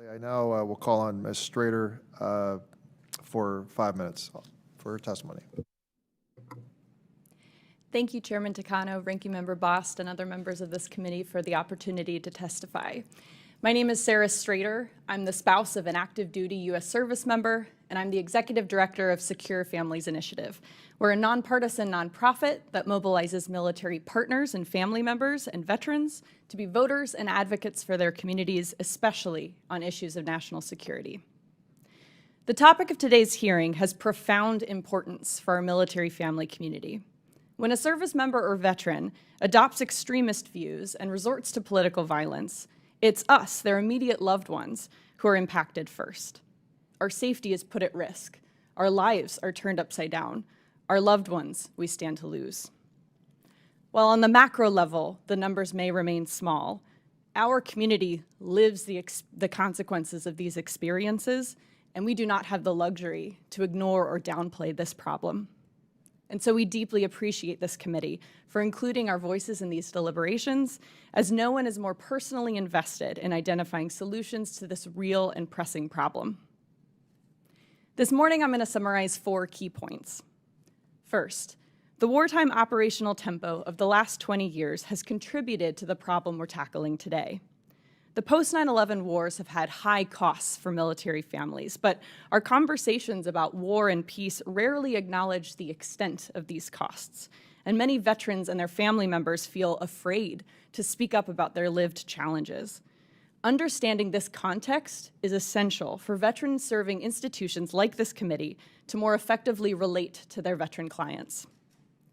I now will call on Ms. Streyder for 5 minutes for her testimony. Thank you, Chairman Takano, Ranking Member Bost, and other members of this committee for the opportunity to testify. My name is Sarah Streyder. I'm the spouse of an active duty U.S. service member, and I'm the Executive Director of Secure Families Initiative. We're a nonpartisan nonprofit that mobilizes military partners and family members and veterans to be voters and advocates for their communities, especially on issues of national security. The topic of today's hearing has profound importance for our military family community. When a service member or veteran adopts extremist views and resorts to political violence, it's us, their immediate loved ones, who are impacted first. Our safety is put at risk. Our lives are turned upside down. Our loved ones we stand to lose. While on the macro level, the numbers may remain small, our community lives the consequences of these experiences, and we do not have the luxury to ignore or downplay this problem. And so we deeply appreciate this committee for including our voices in these deliberations, as no one is more personally invested in identifying solutions to this real and pressing problem. This morning, I'm going to summarize 4 key points. First, the wartime operational tempo of the last 20 years has contributed to the problem we're tackling today. The post-9/11 wars have had high costs for military families, but our conversations about war and peace rarely acknowledge the extent of these costs, and many veterans and their family members feel afraid to speak up about their lived challenges. Understanding this context is essential for veterans serving institutions like this committee to more effectively relate to their veteran clients.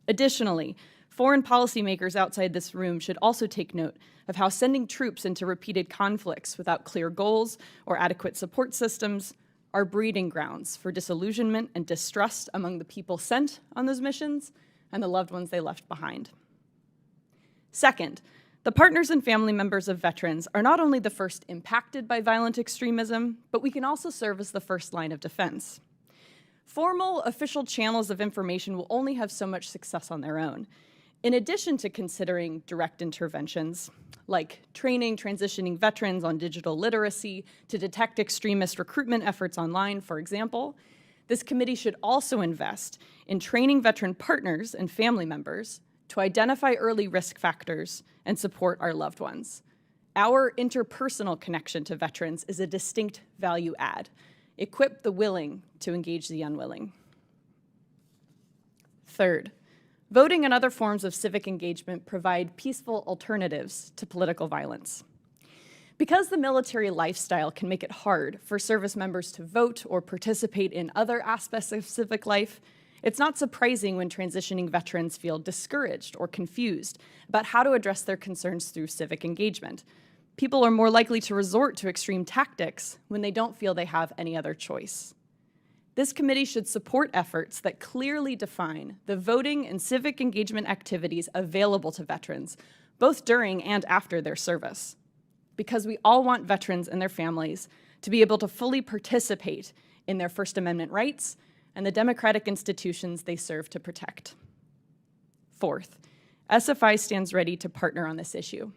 Additionally, foreign policymakers outside this room should also take note of how sending troops into repeated conflicts without clear goals or adequate support systems are breeding grounds for disillusionment and distrust among the people sent on those missions and the loved ones they left behind. Second, the partners and family members of veterans are not only the first impacted by violent extremism, but we can also serve as the first line of defense. Formal, official channels of information will only have so much success on their own. In addition to considering direct interventions, like training transitioning veterans on digital literacy to detect extremist recruitment efforts online, for example, this committee should also invest in training veteran partners and family members to identify early risk factors and support our loved ones. Our interpersonal connection to veterans is a distinct value add. Equip the willing to engage the unwilling. Third, voting and other forms of civic engagement provide peaceful alternatives to political violence. Because the military lifestyle can make it hard for service members to vote or participate in other aspects of civic life, it's not surprising when transitioning veterans feel discouraged or confused about how to address their concerns through civic engagement. People are more likely to resort to extreme tactics when they don't feel they have any other choice. This committee should support efforts that clearly define the voting and civic engagement activities available to veterans, both during and after their service. Because we all want veterans and their families to be able to fully participate in their First Amendment rights and the democratic institutions they serve to protect. Fourth, SFI stands ready to partner on this issue.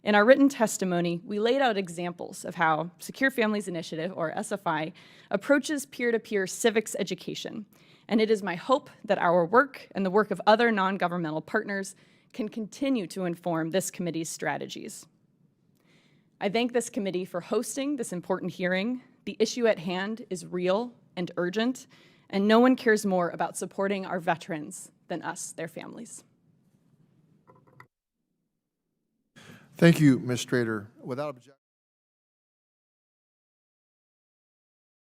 In our written testimony, we laid out examples of how Secure Families Initiative, or SFI, approaches peer-to-peer civics education, and it is my hope that our work and the work of other non-governmental partners can continue to inform this committee's strategies. I thank this committee for hosting this important hearing. The issue at hand is real and urgent, and no one cares more about supporting our veterans than us, their families. Thank you, Ms. Streyder. Without objection.